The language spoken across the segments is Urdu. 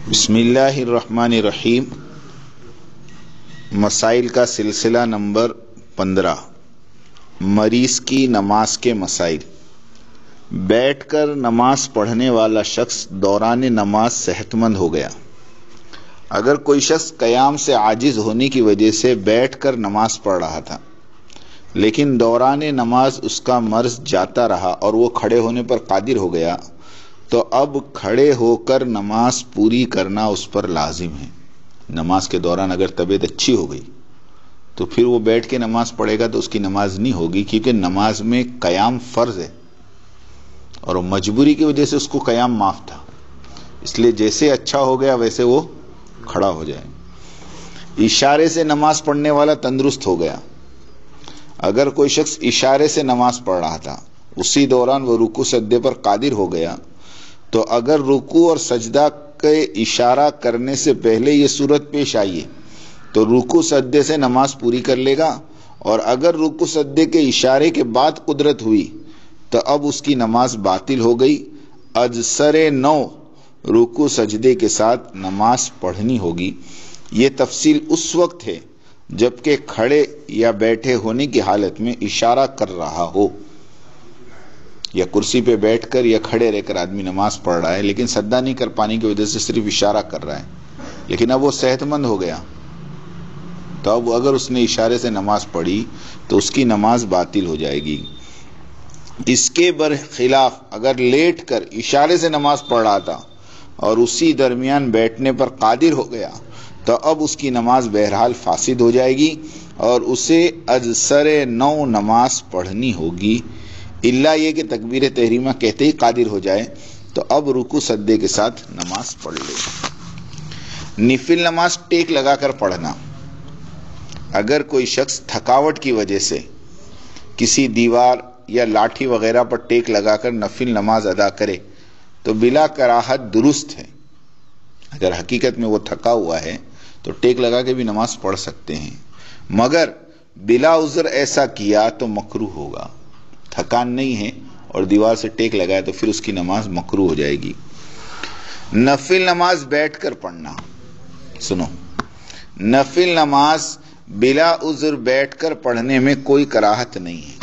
بسم اللہ الرحمن الرحیم۔ مسائل کا سلسلہ نمبر 15، مریض کی نماز کے مسائل۔ بیٹھ کر نماز پڑھنے والا شخص دوران نماز صحت مند ہو گیا۔ اگر کوئی شخص قیام سے عاجز ہونے کی وجہ سے بیٹھ کر نماز پڑھ رہا تھا، لیکن دوران نماز اس کا مرض جاتا رہا اور وہ کھڑے ہونے پر قادر ہو گیا، تو اب کھڑے ہو کر نماز پوری کرنا اس پر لازم ہے۔ نماز کے دوران اگر طبیعت اچھی ہو گئی تو پھر وہ بیٹھ کے نماز پڑھے گا تو اس کی نماز نہیں ہوگی، کیونکہ نماز میں قیام فرض ہے اور مجبوری کی وجہ سے اس کو قیام معاف تھا، اس لیے جیسے اچھا ہو گیا ویسے وہ کھڑا ہو جائے۔ اشارے سے نماز پڑھنے والا تندرست ہو گیا۔ اگر کوئی شخص اشارے سے نماز پڑھ رہا تھا، اسی دوران وہ رکوع سجدے پر قادر ہو گیا، تو اگر رکوع اور سجدہ کے اشارہ کرنے سے پہلے یہ صورت پیش آئی ہے تو رکوع سجدے سے نماز پوری کر لے گا، اور اگر رکوع سجدے کے اشارے کے بعد قدرت ہوئی تو اب اس کی نماز باطل ہو گئی۔ اجسر نو رکوع سجدے کے ساتھ نماز پڑھنی ہوگی۔ یہ تفصیل اس وقت ہے جبکہ کھڑے یا بیٹھے ہونے کی حالت میں اشارہ کر رہا ہو، یا کرسی پہ بیٹھ کر یا کھڑے رہ کر آدمی نماز پڑھ رہا ہے لیکن سجدہ نہیں کر پانے کی وجہ سے صرف اشارہ کر رہا ہے، لیکن اب وہ صحت مند ہو گیا، تو اب اگر اس نے اشارے سے نماز پڑھی تو اس کی نماز باطل ہو جائے گی۔ اس کے برخلاف اگر لیٹ کر اشارے سے نماز پڑھ رہا تھا اور اسی درمیان بیٹھنے پر قادر ہو گیا تو اب اس کی نماز بہرحال فاسد ہو جائے گی اور اسے اجسر نو نماز پڑھنی ہوگی، الا یہ کہ تکبیر تحریمہ کہتے ہی قادر ہو جائے تو اب رکوع سجدے کے ساتھ نماز پڑھ لے۔ نفل نماز ٹیک لگا کر پڑھنا۔ اگر کوئی شخص تھکاوٹ کی وجہ سے کسی دیوار یا لاٹھی وغیرہ پر ٹیک لگا کر نفل نماز ادا کرے تو بلا کراہت درست ہے۔ اگر حقیقت میں وہ تھکا ہوا ہے تو ٹیک لگا کے بھی نماز پڑھ سکتے ہیں، مگر بلا عذر ایسا کیا تو مکروہ ہوگا۔ تھکان نہیں ہے اور دیوار سے ٹیک لگایا تو پھر اس کی نماز مکروہ ہو جائے گی۔ نفل نماز بیٹھ کر پڑھنا۔ سنو، نفل نماز بلا عذر بیٹھ کر پڑھنے میں کوئی کراہت نہیں ہے،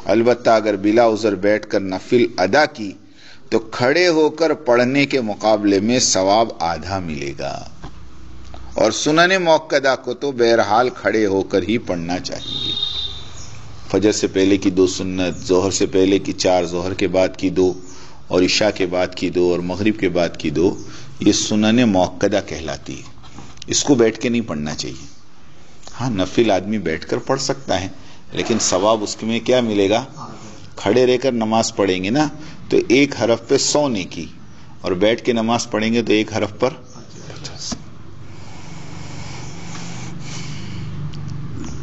البتہ اگر بلا عذر بیٹھ کر نفل ادا کی تو کھڑے ہو کر پڑھنے کے مقابلے میں ثواب آدھا ملے گا، اور سنن موقدہ کو تو بہرحال کھڑے ہو کر ہی پڑھنا چاہیے۔ فجر سے پہلے کی 2 سنت، ظہر سے پہلے کی 4، ظہر کے بعد کی 2، اور عشاء کے بعد کی 2، اور مغرب کے بعد کی 2، یہ سنن موقدہ کہلاتی ہے، اس کو بیٹھ کے نہیں پڑھنا چاہیے۔ ہاں، نفل آدمی بیٹھ کر پڑھ سکتا ہے لیکن ثواب اس میں کیا ملے گا؟ کھڑے رہ کر نماز پڑھیں گے نا تو 1 حرف پہ 100 نیکی، اور بیٹھ کے نماز پڑھیں گے تو 1 حرف پر 50۔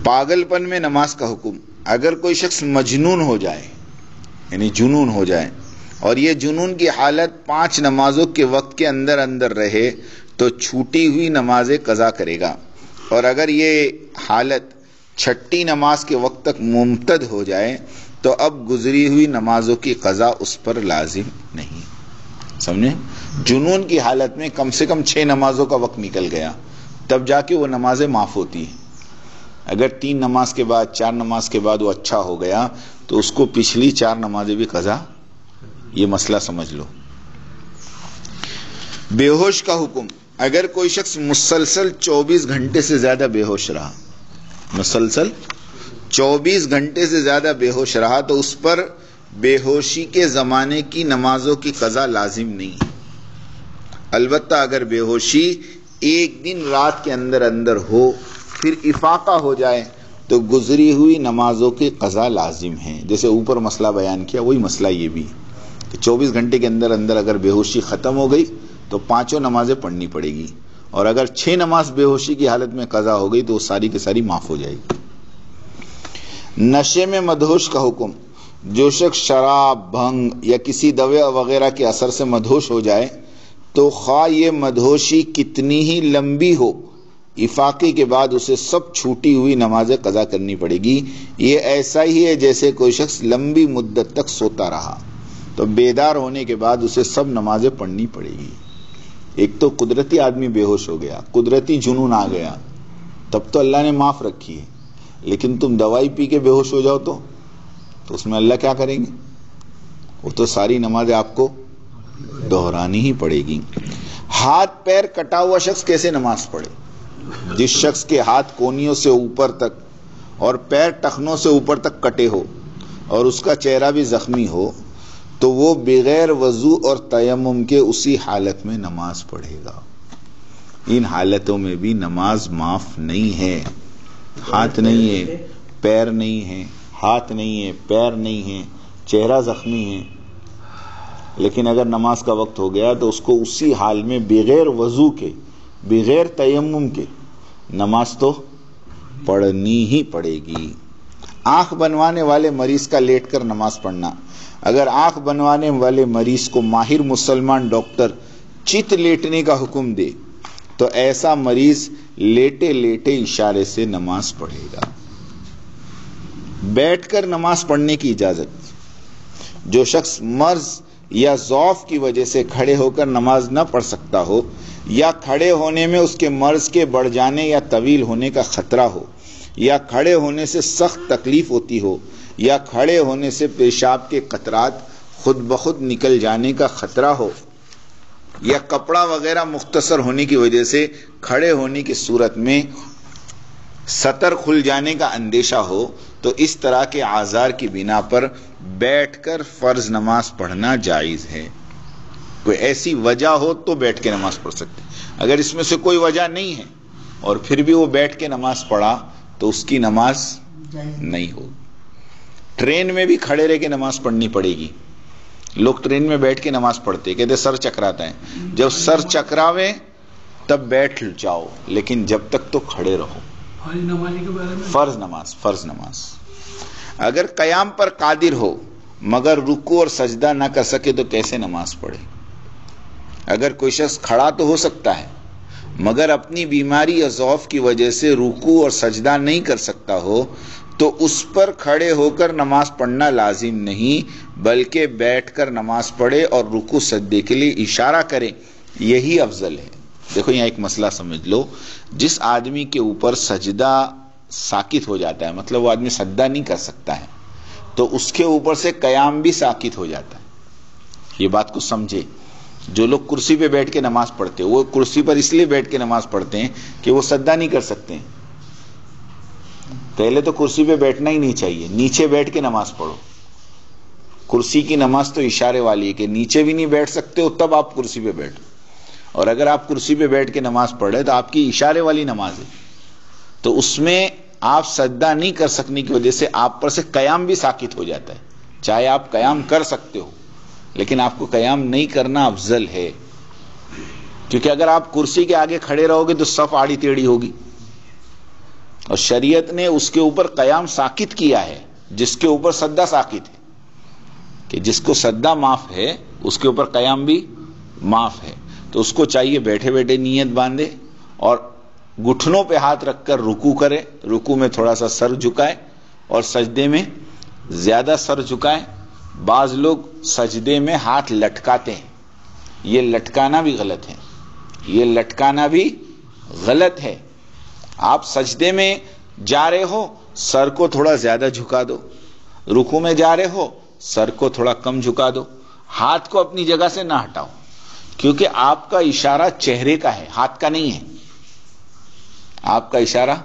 پاگل پن میں نماز کا حکم۔ اگر کوئی شخص مجنون ہو جائے، یعنی جنون ہو جائے، اور یہ جنون کی حالت 5 نمازوں کے وقت کے اندر اندر رہے تو چھوٹی ہوئی نمازیں قضا کرے گا، اور اگر یہ حالت 6ٹھی نماز کے وقت تک ممتد ہو جائے تو اب گزری ہوئی نمازوں کی قضا اس پر لازم نہیں۔ سمجھے؟ جنون کی حالت میں کم سے کم 6 نمازوں کا وقت نکل گیا، تب جا کے وہ نمازیں معاف ہوتی ہیں۔ اگر 3 نماز کے بعد 4 نماز کے بعد وہ اچھا ہو گیا تو اس کو پچھلی 4 نمازیں بھی قضا، یہ مسئلہ سمجھ لو۔ بے ہوش کا حکم۔ اگر کوئی شخص مسلسل 24 گھنٹے سے زیادہ بے ہوش رہا، مسلسل 24 گھنٹے سے زیادہ بے ہوش رہا تو اس پر بے ہوشی کے زمانے کی نمازوں کی قضا لازم نہیں ہے، البتہ اگر بے ہوشی 1 دن رات کے اندر اندر ہو پھر افاقہ ہو جائے تو گزری ہوئی نمازوں کی قضا لازم ہے۔ جیسے اوپر مسئلہ بیان کیا وہی مسئلہ یہ بھی ہے کہ 24 گھنٹے کے اندر اندر اگر بے ہوشی ختم ہو گئی تو 5 نمازیں پڑھنی پڑے گی، اور اگر 6 نماز بے ہوشی کی حالت میں قضا ہو گئی تو وہ ساری کی ساری معاف ہو جائے گی۔ نشے میں مدہوش کا حکم۔ جو شخص شراب، بھنگ یا کسی دوا وغیرہ کے اثر سے مدہوش ہو جائے تو خواہ یہ مدہوشی کتنی ہی لمبی ہو، افاقے کے بعد اسے سب چھوٹی ہوئی نمازیں قضا کرنی پڑے گی۔ یہ ایسا ہی ہے جیسے کوئی شخص لمبی مدت تک سوتا رہا تو بیدار ہونے کے بعد اسے سب نمازیں پڑھنی پڑے گی۔ ایک تو قدرتی آدمی بے ہوش ہو گیا, قدرتی جنون آ گیا, تب تو اللہ نے معاف رکھی ہے. لیکن تم دوائی پی کے بے ہوش ہو جاؤ تو اس میں اللہ کیا کریں گے؟ وہ تو ساری نمازیں آپ کو دہرانی ہی پڑے گی. ہاتھ پیر کٹا ہوا شخص کیسے نماز پڑھے؟ جس شخص کے ہاتھ کونیوں سے اوپر تک اور پیر ٹخنوں سے اوپر تک کٹے ہو اور اس کا چہرہ بھی زخمی ہو تو وہ بغیر وضو اور تیمم کے اسی حالت میں نماز پڑھے گا. ان حالتوں میں بھی نماز معاف نہیں ہے. ہاتھ نہیں ہے, پیر نہیں ہے, ہاتھ نہیں ہے, پیر نہیں ہے, چہرہ زخمی ہے, لیکن اگر نماز کا وقت ہو گیا تو اس کو اسی حال میں بغیر وضو کے, بغیر تیمم کے نماز تو پڑھنی ہی پڑے گی. آنکھ بنوانے والے مریض کا لیٹ کر نماز پڑھنا. اگر آنکھ بنوانے والے مریض کو ماہر مسلمان ڈاکٹر چت لیٹنے کا حکم دے تو ایسا مریض لیٹے لیٹے اشارے سے نماز پڑھے گا. بیٹھ کر نماز پڑھنے کی اجازت. جو شخص مرض یا ضعف کی وجہ سے کھڑے ہو کر نماز نہ پڑھ سکتا ہو یا کھڑے ہونے میں اس کے مرض کے بڑھ جانے یا طویل ہونے کا خطرہ ہو یا کھڑے ہونے سے سخت تکلیف ہوتی ہو یا کھڑے ہونے سے پیشاب کے قطرات خود بخود نکل جانے کا خطرہ ہو یا کپڑا وغیرہ مختصر ہونے کی وجہ سے کھڑے ہونے کی صورت میں سطر کھل جانے کا اندیشہ ہو تو اس طرح کے اعذار کی بنا پر بیٹھ کر فرض نماز پڑھنا جائز ہے. کوئی ایسی وجہ ہو تو بیٹھ کے نماز پڑھ سکتے. اگر اس میں سے کوئی وجہ نہیں ہے اور پھر بھی وہ بیٹھ کے نماز پڑھا تو اس کی نماز نہیں ہوگی. ٹرین میں بھی کھڑے رہ کے نماز پڑھنی پڑے گی. لوگ ٹرین میں بیٹھ کے نماز پڑھتے, کہتے سر چکراتا ہے. جب سر چکراوے تب بیٹھ جاؤ, لیکن جب تک تو کھڑے رہو. فرض نماز. اگر قیام پر قادر ہو مگر رکوع اور سجدہ نہ کر سکے تو کیسے نماز پڑھے؟ اگر کوئی شخص کھڑا تو ہو سکتا ہے مگر اپنی بیماری یا ضعف کی وجہ سے رکوع اور سجدہ نہیں کر سکتا ہو تو اس پر کھڑے ہو کر نماز پڑھنا لازم نہیں, بلکہ بیٹھ کر نماز پڑھے اور رکوع سجدے کے لیے اشارہ کرے, یہی افضل ہے. دیکھو یہاں ایک مسئلہ سمجھ لو. جس آدمی کے اوپر سجدہ ساکت ہو جاتا ہے, مطلب وہ آدمی سجدہ نہیں کر سکتا ہے, تو اس کے اوپر سے قیام بھی ساکت ہو جاتا ہے. یہ بات کو سمجھے. جو لوگ کرسی پہ بیٹھ کے نماز پڑھتے ہیں وہ کرسی پر اس لیے بیٹھ کے نماز پڑھتے ہیں کہ وہ سجدہ نہیں کر سکتے ہیں. پہلے تو کرسی پہ بیٹھنا ہی نہیں چاہیے, نیچے بیٹھ کے نماز پڑھو. کرسی کی نماز تو اشارے والی ہے کہ نیچے بھی نہیں بیٹھ سکتے ہو تب آپ کرسی پہ بیٹھو, اور اگر آپ کرسی پہ بیٹھ کے نماز پڑھے تو آپ کی اشارے والی نماز ہے, تو اس میں آپ سجدہ نہیں کر سکنے کی وجہ سے آپ پر سے قیام بھی ساکت ہو جاتا ہے. چاہے آپ قیام کر سکتے ہو لیکن آپ کو قیام نہیں کرنا افضل ہے, کیونکہ اگر آپ کرسی کے آگے کھڑے رہو گے تو صف آڑی ٹیڑھی ہوگی, اور شریعت نے اس کے اوپر قیام ساکت کیا ہے جس کے اوپر سجدہ ساکت ہے, کہ جس کو سجدہ معاف ہے اس کے اوپر قیام بھی معاف ہے. تو اس کو چاہیے بیٹھے بیٹھے نیت باندھے اور گھٹنوں پہ ہاتھ رکھ کر رکوع کرے, رکوع میں تھوڑا سا سر جھکائے اور سجدے میں زیادہ سر جھکائے. بعض لوگ سجدے میں ہاتھ لٹکاتے ہیں, یہ لٹکانا بھی غلط ہے, یہ لٹکانا بھی غلط ہے. آپ سجدے میں جا رہے ہو سر کو تھوڑا زیادہ جھکا دو, رکوع میں جا رہے ہو سر کو تھوڑا کم جھکا دو, ہاتھ کو اپنی جگہ سے نہ ہٹاؤ, کیونکہ آپ کا اشارہ چہرے کا ہے, ہاتھ کا نہیں ہے. آپ کا اشارہ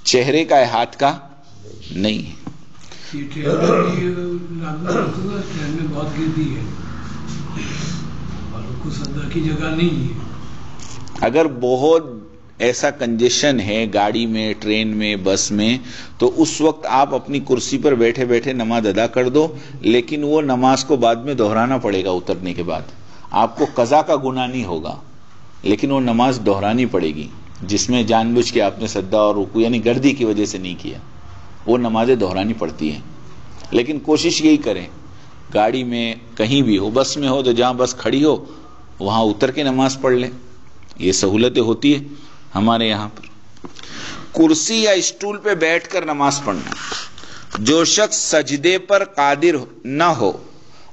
چہرے کا ہے, ہاتھ کا نہیں ہے. بہت گردی ہے اور کو سجدہ کی جگہ نہیں ہے. اگر بہت ایسا کنجیشن ہے گاڑی میں, ٹرین میں, بس میں, تو اس وقت آپ اپنی کرسی پر بیٹھے بیٹھے نماز ادا کر دو, لیکن وہ نماز کو بعد میں دہرانا پڑے گا. اترنے کے بعد آپ کو قضا کا گناہ نہیں ہوگا, لیکن وہ نماز دہرانی پڑے گی جس میں جان بوجھ کے آپ نے سجدہ اور رکوع یعنی گردی کی وجہ سے نہیں کیا. وہ نمازیں دہرانی پڑتی ہیں. لیکن کوشش یہی کریں گاڑی میں کہیں بھی ہو, بس میں ہو تو جہاں بس کھڑی ہو وہاں اتر کے نماز پڑھ لیں. یہ سہولتیں ہوتی ہے ہمارے یہاں پر. کرسی یا اسٹول پہ بیٹھ کر نماز پڑھنا. جو شخص سجدے پر قادر نہ ہو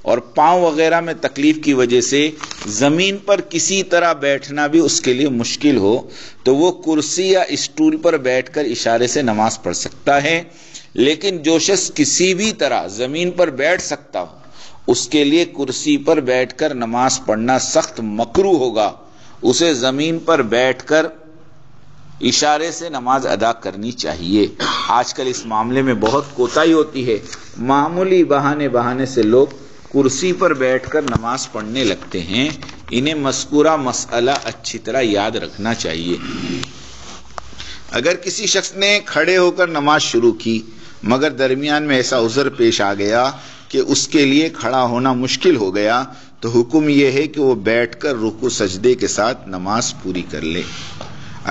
اور پاؤں وغیرہ میں تکلیف کی وجہ سے زمین پر کسی طرح بیٹھنا بھی اس کے لیے مشکل ہو تو وہ کرسی یا اسٹول پر بیٹھ کر اشارے سے نماز پڑھ سکتا ہے. لیکن جو شخص کسی بھی طرح زمین پر بیٹھ سکتا ہو اس کے لیے کرسی پر بیٹھ کر نماز پڑھنا سخت مکروہ ہوگا. اسے زمین پر بیٹھ کر اشارے سے نماز ادا کرنی چاہیے. آج کل اس معاملے میں بہت کوتاہی ہوتی ہے. معمولی بہانے سے لوگ کرسی پر بیٹھ کر نماز پڑھنے لگتے ہیں. انہیں مذکورہ مسئلہ اچھی طرح یاد رکھنا چاہیے. اگر کسی شخص نے کھڑے ہو کر نماز شروع کی مگر درمیان میں ایسا عذر پیش آ گیا کہ اس کے لیے کھڑا ہونا مشکل ہو گیا تو حکم یہ ہے کہ وہ بیٹھ کر رکوع سجدے کے ساتھ نماز پوری کر لے.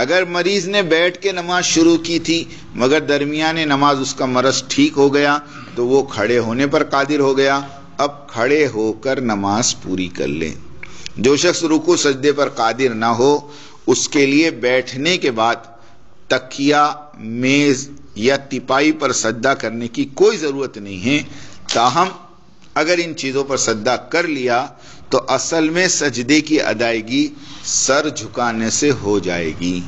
اگر مریض نے بیٹھ کے نماز شروع کی تھی مگر درمیان نماز اس کا مرض ٹھیک ہو گیا تو وہ کھڑے ہونے پر قادر ہو گیا. اب کھڑے ہو کر نماز پوری کر لے. جو شخص رکوع سجدے پر قادر نہ ہو اس کے لیے بیٹھنے کے بعد تکیہ، میز یا تپائی پر سجدہ کرنے کی کوئی ضرورت نہیں ہے. تاہم اگر ان چیزوں پر سجدہ کر لیا تو اصل میں سجدے کی ادائیگی سر جھکانے سے ہو جائے گی.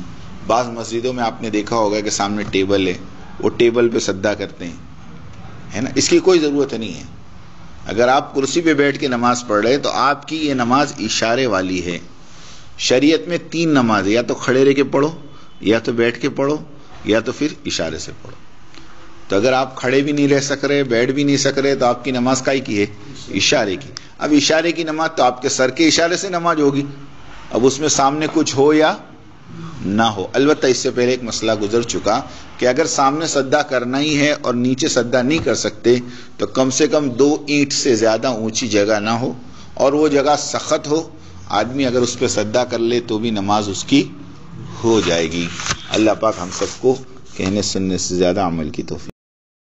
بعض مسجدوں میں آپ نے دیکھا ہوگا کہ سامنے ٹیبل ہے، وہ ٹیبل پہ سجدہ کرتے ہیں، ہے نا. اس کی کوئی ضرورت نہیں ہے. اگر آپ کرسی پہ بیٹھ کے نماز پڑھ رہے تو آپ کی یہ نماز اشارے والی ہے. شریعت میں 3 نماز ہے، یا تو کھڑے رہ کے پڑھو، یا تو بیٹھ کے پڑھو، یا تو پھر اشارے سے پڑھو. تو اگر آپ کھڑے بھی نہیں رہ سک رہے، بیٹھ بھی نہیں سک رہے تو آپ کی نماز کائی کی ہے؟ اشارے کی. اب اشارے کی نماز تو آپ کے سر کے اشارے سے نماز ہوگی. اب اس میں سامنے کچھ ہو یا نہ ہو. البتہ اس سے پہلے ایک مسئلہ گزر چکا کہ اگر سامنے سجدہ کرنا ہی ہے اور نیچے سجدہ نہیں کر سکتے تو کم سے کم 2 اینٹ سے زیادہ اونچی جگہ نہ ہو اور وہ جگہ سخت ہو. آدمی اگر اس پہ سجدہ کر لے تو بھی نماز اس کی ہو جائے گی. اللہ پاک ہم سب کو کہنے سننے سے زیادہ عمل کی توفیق